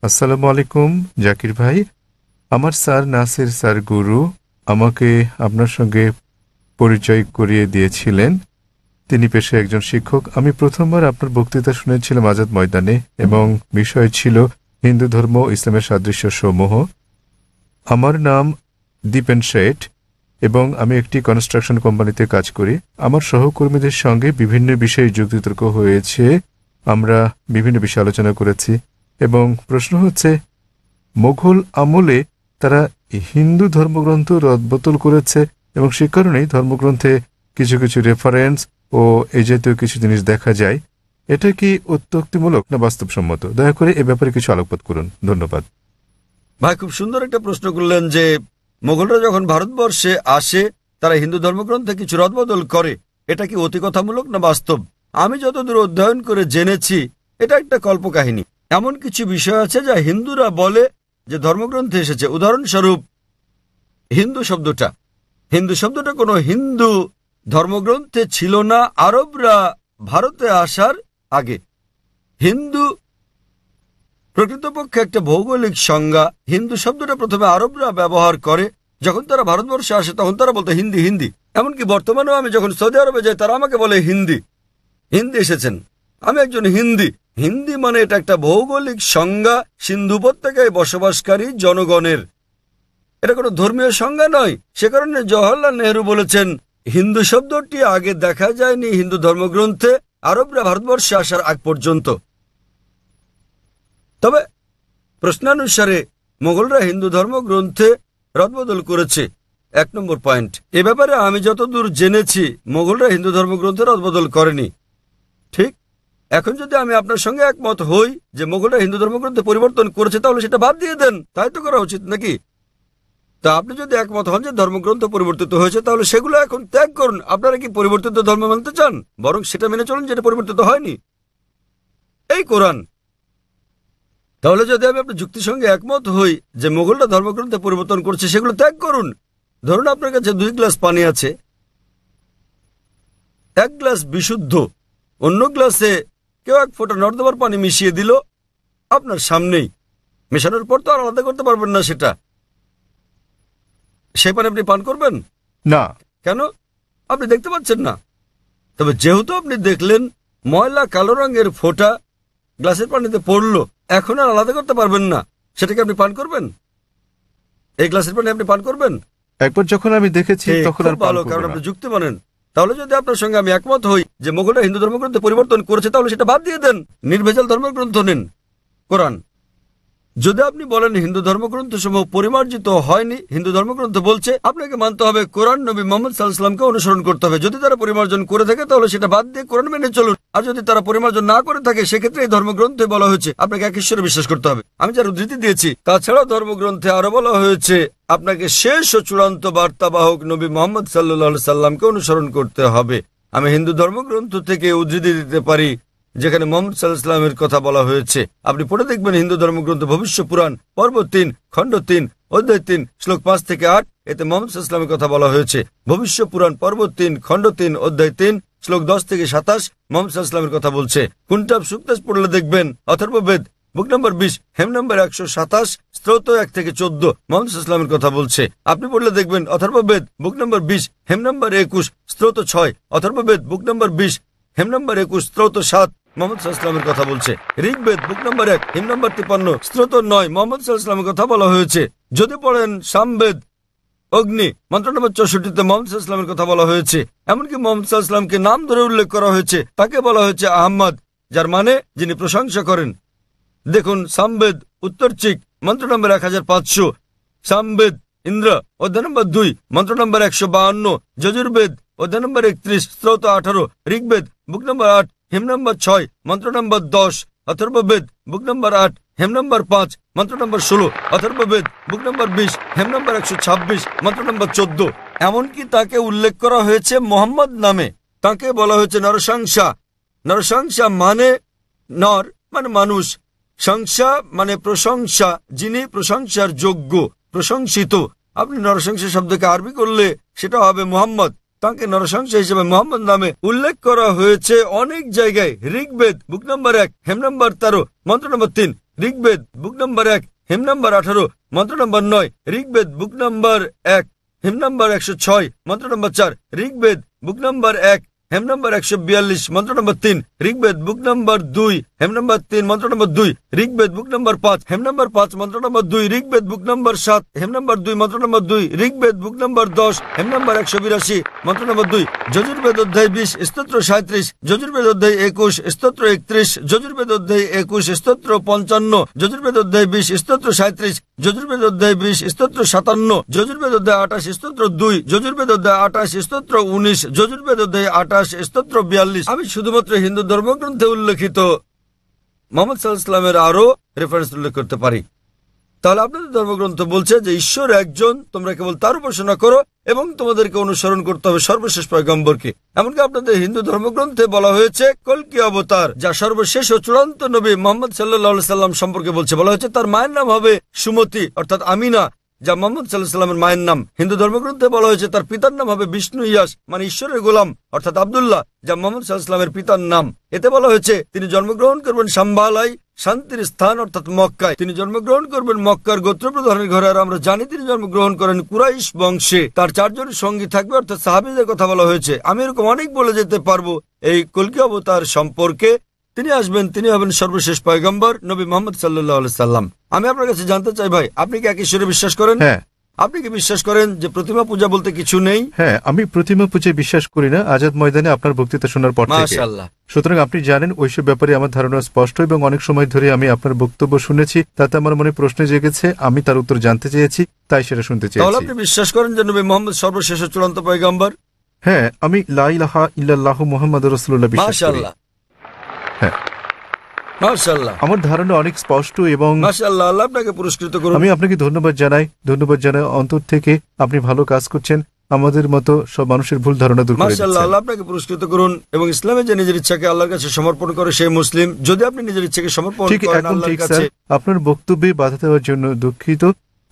আসসালামু আলাইকুম জাকির ভাই। আমার স্যার নাসির স্যার গুরু আমাকে আপনার সঙ্গে পরিচয় করিয়ে দিয়েছিলেন। তিনি পেশায় একজন শিক্ষক। আমি প্রথমবার আপনার বক্তৃতা শুনেছিলাম আজাদ ময়দানে, এবং বিষয় ছিল হিন্দু ধর্ম ও ইসলামের সাদৃশ্য সমূহ। আমার নাম দীপেন শেঠ এবং আমি একটি কনস্ট্রাকশন কোম্পানিতে কাজ করি। আমার সহকর্মীদের সঙ্গে বিভিন্ন বিষয়ে যুক্তিতর্ক হয়েছে, আমরা বিভিন্ন বিষয়ে আলোচনা করেছি, এবং প্রশ্ন হচ্ছে মুঘল আমলে তারা হিন্দু ধর্মগ্রন্থ রদবদল করেছে এবং সে কারণেই ধর্মগ্রন্থে কিছু কিছু রেফারেন্স ও এই জাতীয় কিছু জিনিস দেখা যায়। এটা কি অত্যুক্তিমূলক না বাস্তবসম্মত? দয়া করে এ ব্যাপারে কিছু আলোকপাত করুন, ধন্যবাদ। ভাই, খুব সুন্দর একটা প্রশ্ন করলেন যে মোগলরা যখন ভারতবর্ষে আসে তারা হিন্দু ধর্মগ্রন্থে কিছু রদবদল করে, এটা কি অতিকথামূলক না বাস্তব? আমি যতদূর অধ্যয়ন করে জেনেছি এটা একটা কল্পকাহিনী। এমন কিছু বিষয় আছে যা হিন্দুরা বলে যে ধর্মগ্রন্থে এসেছে। উদাহরণস্বরূপ হিন্দু শব্দটা কোনো হিন্দু ধর্মগ্রন্থে ছিল না আরবরা ভারতে আসার আগে। হিন্দু প্রকৃতপক্ষে একটা ভৌগোলিক সংজ্ঞা। হিন্দু শব্দটা প্রথমে আরবরা ব্যবহার করে, যখন তারা ভারতবর্ষে আসে তখন তারা বলতো হিন্দি হিন্দি। এমনকি বর্তমানেও আমি যখন সৌদি আরবে যাই তারা আমাকে বলে হিন্দি হিন্দি এসেছেন, আমি একজন হিন্দি। হিন্দি মানে এটা একটা ভৌগোলিক সংজ্ঞা সিন্ধু উপত্যকায় বসবাসকারী জনগণের, এটা কোনো ধর্মীয় সংজ্ঞা নয়। সে কারণে জওহরলাল নেহরু বলেছেন হিন্দু শব্দটি আগে দেখা যায়নি হিন্দু ধর্মগ্রন্থে আরবরা ভারতবর্ষে আসার আগ পর্যন্ত। তবে প্রশ্নানুসারে মোগলরা হিন্দু ধর্মগ্রন্থে রদবদল করেছে, 1 নম্বর পয়েন্ট। এ ব্যাপারে আমি যতদূর জেনেছি মোগলরা হিন্দু ধর্মগ্রন্থে রদবদল করেনি। ঠিক, এখন যদি আমি আপনার সঙ্গে একমত হই যে মোগলরা হিন্দু ধর্মগ্রন্থে পরিবর্তন করেছে তাহলে সেটা বাদ দিয়ে দেন, তাই তো করা উচিত নাকি? তা আপনি যদি একমত হন যে ধর্মগ্রন্থ পরিবর্তিত হয়েছে তাহলে সেগুলো এখন ত্যাগ করুন। আপনারা কি পরিবর্তিত ধর্ম মানতে চান? বরং সেটা মেনে চলুন যেটা পরিবর্তিত হয়নি, এই কোরআন। তাহলে যদি আমি আপনার যুক্তির সঙ্গে একমত হই যে মোগলরা ধর্মগ্রন্থে পরিবর্তন করছে, সেগুলো ত্যাগ করুন। ধরুন আপনার কাছে 2 গ্লাস পানি আছে, 1 গ্লাস বিশুদ্ধ, অন্য গ্লাসে কেউ 1 ফোঁটা নর্দমার পানি মিশিয়ে দিল আপনার সামনেই। মেশানোর পর তো আর আলাদা করতে পারবেন না সেটা, সেই পানি আপনি পান করবেন না। কেন? আপনি দেখতে পাচ্ছেন না। তবে যেহেতু আপনি দেখলেন ময়লা কালো রঙের ফোঁটা গ্লাসের পানিতে পড়লো, এখন আর আলাদা করতে পারবেন না, সেটাকে আপনি পান করবেন? এই গ্লাসের পানি আপনি পান করবেন? একবার যখন আমি দেখেছি তখন আর ভালো, কারণ আপনি যুক্তি মানেন। তাহলে যদি আপনার সঙ্গে আমি একমত হই যে মোগলরা হিন্দু ধর্মগ্রন্থে পরিবর্তন করেছে তাহলে সেটা বাদ দিয়ে দেন, নির্ভেজাল ধর্মগ্রন্থ নিন, কোরআন। যদি আপনি বলেন হিন্দু ধর্মগ্রন্থ সমূহ পরিমার্জিত হয়নি, হিন্দু ধর্মগ্রন্থ বলছে, আপনাকে মানতে হবে কোরআন, নবী মুহাম্মদ সাল্লাল্লাহু আলাইহি ওয়াসাল্লামকে অনুসরণ করতে হবে। যদি তারা পরিমার্জন করে থাকে তাহলে সেটা বাদ দিয়ে কোরআন মেনে চলুন, আর যদি তারা পরিমার্জন না করে থাকে সেক্ষেত্রে এই ধর্মগ্রন্থে বলা হয়েছে আপনাকে এক ঈশ্বরে বিশ্বাস করতে হবে। আমি যার উদ্ধৃতি দিয়েছি তাছাড়াও ধর্মগ্রন্থে আরো বলা হয়েছে আপনাকে শেষ ও চূড়ান্ত বার্তাবাহক নবী মুহাম্মদ সাল্লাল্লাহু আলাইহি ওয়াসাল্লামকে অনুসরণ করতে হবে। আমি হিন্দু ধর্মগ্রন্থ থেকে উদ্ধৃতি দিতে পারি যেখানে মুহাম্মদ সাল্লাল্লাহু আলাইহি ওয়াসাল্লামের কথা বলা হয়েছে। আপনি পড়ে দেখবেন হিন্দু ধর্মগ্রন্থ ভবিষ্য পুরাণ পর্ব 3 খণ্ড 3 অধ্যায় 3 শ্লোক 5 থেকে 8, এতে মুহাম্মদ সাল্লাল্লাহু আলাইহি ওয়াসাল্লামের কথা বলা হয়েছে। ভবিষ্য পুরাণ পর্ব 3 খণ্ড 3 অধ্যায় 3 শ্লোক 10 থেকে 27 মুহাম্মদ সাল্লাল্লাহু আলাইহি ওয়াসাল্লামের কথা বলছে। কুনটাব সুক্তাস পড়লে দেখবেন অথর্ববেদ বুক নম্বর 20 হেম নম্বর 127 স্তোত্র 1 থেকে 14 মুহাম্মদ সাল্লাল্লাহু আলাইহি ওয়াসাল্লামের কথা বলছে। আপনি পড়লে দেখবেন অথর্ববেদ বুক নম্বর 20 হেম নম্বর 21 স্তোত্র 6, অথর্ববেদ বুক নম্বর 20 হেম নম্বর 21 স্তোত্র 7 মুহাম্মদ সাল্লাল্লাহু আলাইহি ওয়াসাল্লামের কথা বলছে। ঋগ্বেদ বুক নম্বর 1 হিম নম্বর 53 স্তোত্র 9 মুহাম্মদ সাল্লাল্লাহু আলাইহি ওয়াসাল্লামের কথা বলা হয়েছে। যদি পড়েন সামবেদ অগ্নি মন্ত্র নম্বর 64 তে মুহাম্মদ সাল্লাল্লাহু আলাইহি ওয়াসাল্লামের কথা বলা হয়েছে। এমনকি মুহাম্মদ সাল্লাল্লাহু আলাইহি ওয়াসাল্লামকে নাম ধরে উল্লেখ করা হয়েছে, তাকে বলা হয়েছে আহমদ, যার মানে যিনি প্রশংসা করেন। দেখুন সামবেদ উত্তরচিক মন্ত্র নম্বর 1500, সামবেদ ইন্দ্র অধ্যায় নম্বর 2 মন্ত্র নম্বর 152, যজুর্বেদ অধ্যায় নম্বর 31 স্তোত্র 18, ঋগ্বেদ বুক নম্বর 8 হেম নম্বর 6 মন্ত্র নম্বর 10, অথর্ববেদ বুক নম্বর 8 হেম নম্বর 5 মন্ত্র নম্বর 16, অথর্ববেদ বুক নম্বর 20 হেম নম্বর 126 মন্ত্র নম্বর 14। এমনকি তাকে উল্লেখ করা হয়েছে মোহাম্মদ নামে। তাকে বলা হয়েছে নরসংসা। নরসংসা মানে নর মানে মানুষ, সংসা মানে প্রশংসা, যিনি প্রশংসার যোগ্য, প্রশংসিত। আপনি নরসংসা শব্দকে আরবি করলে সেটা হবে মোহাম্মদ। তাকে নরসংসা হিসেবে মোহাম্মদ নামে উল্লেখ করা হয়েছে অনেক জায়গায়। ঋগ্বেদ বুক নম্বর 1 হেম নম্বর 13 মন্ত্র নম্বর 3 ঋগ্বেদ বুক নাম্বার 1 হেম নাম্বার 18 মন্ত্র নাম্বার 9, ঋগ্বেদ বুক নাম্বার 1 হেম নাম্বার 106 মন্ত্র নাম্বার 4, ঋগ্বেদ বুক নাম্বার 1 হেম নাম্বার 142 মন্ত্র নাম্বার 3, ঋগ্বেদ বুক নাম্বার 2 হেম নাম্বার 3 মন্ত্র নাম্বার 2, ঋগ্বেদ বুক নাম্বার 5 হেম নাম্বার 5 মন্ত্র নাম্বার 2, ঋগ্বেদ বুক নাম্বার 7 হেম নাম্বার 2 মন্ত্র নাম্বার 2, ঋগ্বেদ বুক নাম্বার 10 হেম নাম্বার 182 মন্ত্র নাম্বার 2, যজুর্বেদ অধ্যায় 20 স্তোত্র 37, যজুর্বেদ অধ্যায় 21 স্তোত্র 31, যজুর্বেদ অধ্যায় 21 স্তোত্র 55, যজুর্বেদ অধ্যায় 20 স্তোত্র 37, যজুর্বেদ অধ্যায় 20 স্তোত্র 57, যজুর্বেদ অধ্যায় 28 স্তোত্র 2, যজুর্বেদ অধ্যায় 28 স্তোত্র 19, যজুর্বেদ অধ্যায় 28 স্তোত্র 42। আমি শুধুমাত্র হিন্দু ধর্মগ্রন্থে উল্লেখিত মুহাম্মদ সাল্লাল্লাহু আলাইহি ওয়াসাল্লামের আরো রেফারেন্স উল্লেখ করতে পারি। তাহলে আপনাদের ধর্মগ্রন্থ বলছে যে ঈশ্বর একজন, তোমরা কেবল তার উপাসনা করো এবং তোমাদেরকে অনুসরণ করতে হবে সর্বশেষ পয়গম্বরকে। এমনকি আপনাদের হিন্দু ধর্মগ্রন্থে বলা হয়েছে কল্কি অবতার, যা সর্বশেষ ও চূড়ান্ত নবী মুহাম্মদ সাল্লাল্লাহু আলাইহি সাল্লাম সম্পর্কে বলছে। বলা হয়েছে তার মায়ের নাম হবে সুমতি অর্থাৎ আমিনা, যা মুহাম্মদ সাল্লাল্লাহু আলাইহি সাল্লামের মায়ের নাম। হিন্দু ধর্মগ্রন্থে বলা হয়েছে তার পিতার নাম হবে বিষ্ণু ইয়াস, মানে ঈশ্বরের গোলাম অর্থাৎ আব্দুল্লাহ, যা মুহাম্মদ সাল্লাল্লাহু আলাইহি সাল্লামের পিতার নাম। এতে বলা হয়েছে তিনি জন্মগ্রহণ করবেন সাম্বালাই, শান্তির স্থান অর্থাৎ মক্কায়। তিনি জন্মগ্রহণ করবেন মক্কার গোত্রপ্রধানের ঘরে, আর আমরা জানি তিনি জন্মগ্রহণ করেন কুরাইশ বংশে। তার 4 জন সঙ্গী থাকবে অর্থাৎ সাহাবীদের কথা বলা হয়েছে। আমি এরকম অনেক বলে যেতে পারবো এই কল্কি অবতার সম্পর্কে। তিনি আসবেন, তিনি হবেন সর্বশেষ পয়গম্বর নবী মুহাম্মদ সাল্লাল্লাহু আলাইহি সাল্লাম। আমি আপনার কাছে জানতে চাই ভাই, আপনি কি এক ঈশ্বরে বিশ্বাস করেন? হ্যাঁ। আপনি কি বিশ্বাস করেন যে প্রতিমা পূজা বলতে কিছু নেই? হ্যাঁ, আমি প্রতিমা পূজায় বিশ্বাস করি না, আজাদ ময়দানে আপনার বক্তৃতা শোনার পর থেকে। মাশাআল্লাহ। সুতরাং আপনি জানেন ওইসব ব্যাপারে আমার ধারণা স্পষ্ট, এবং অনেক সময় ধরে আমি আপনার বক্তব্য শুনেছি, তাতে আমার মনে প্রশ্ন জেগেছে, আমি তার উত্তর জানতে চেয়েছি, তাই সেটা শুনতে তাহলে চেয়েছি। আপনি বিশ্বাস করেন যে নবী মুহাম্মদ সর্বশেষ ও চূড়ান্ত পয়গম্বর? হ্যাঁ, আমি লা ইলাহা ইল্লাল্লাহু মুহাম্মাদুর রাসূলুল্লাহ বিশ্বাস করি। মাশাআল্লাহ। হ্যাঁ, মাশাআল্লাহ। আমার ধারণা অনেক স্পষ্ট, এবং মাশাআল্লাহ, আল্লাহ আপনাকে পুরস্কৃত করুন। আমি আপনাকে ধন্যবাদ জানাই অন্তর থেকে। আপনি ভালো কাজ করছেন, আমাদের মতো সব মানুষের ভুল ধারণা দূর করে মাশাআল্লাহ, দিচ্ছেন। আল্লাহ আপনাকে পুরস্কৃত করুন। এবং ইসলামে যে নিজের ইচ্ছাকে আল্লাহর কাছে সমর্পণ করে সেই মুসলিম। যদি আপনি নিজের ইচ্ছাকে সমর্পণ ঠিক, করেন একদম আল্লাহর ঠিক কাছে। স্যার। আপনার বক্তব্যে বাধা দেওয়ার জন্য দুঃখিত।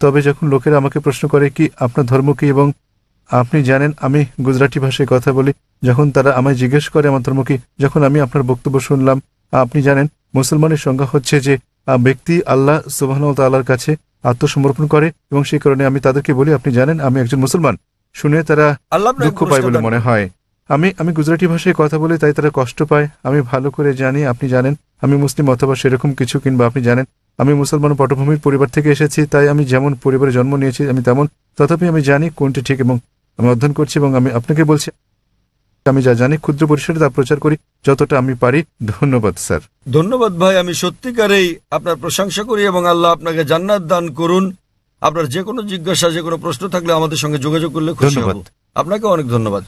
তবে যখন লোকেরা আমাকে প্রশ্ন করে কি আপনার ধর্ম কি, এবং আপনি জানেন আমি গুজরাটি ভাষায় কথা বলি, যখন তারা আমায় জিজ্ঞেস করে আমার ধর্ম কি, যখন আমি আপনার বক্তব্য শুনলাম, আপনি জানেন মুসলমানের সংজ্ঞা হচ্ছে যে ব্যক্তি আল্লাহ সুবহানাহু ওয়া তাআলার কাছে আত্মসমর্পণ করে, এবং সেই কারণে আমি তাদেরকে বলি আপনি জানেন আমি একজন মুসলমান। শুনে তারা আল্লাহ আপনাকে দুঃখ পায় বলে পুরস্কার মনে দান হয়। আমি গুজরাটি ভাষায় কথা বলি, তাই তারা কষ্ট পায়। আমি ভালো করে জানি, আপনি জানেন আমি মুসলিম অথবা সেরকম কিছু, কিংবা আপনি জানেন আমি মুসলমান পটভূমির পরিবার থেকে এসেছি, তাই আমি যেমন পরিবারে জন্ম নিয়েছি আমি তেমন। তথাপি আমি জানি কোনটি ঠিক, এবং আমি অধ্যয়ন করছি, এবং আমি আপনাকে বলছি আমি যা জানি ক্ষুদ্র পরিসরে তা প্রচার করি যতটা আমি পারি। ধন্যবাদ স্যার। ধন্যবাদ ভাই, আমি সত্যিকারেই আপনার প্রশংসা করি, এবং আল্লাহ আপনাকে জান্নাত দান করুন। আপনার যে কোনো জিজ্ঞাসা, যে কোনো প্রশ্ন থাকলে আমাদের সঙ্গে যোগাযোগ করলে খুশি হব। ধন্যবাদ। আপনাকে অনেক ধন্যবাদ।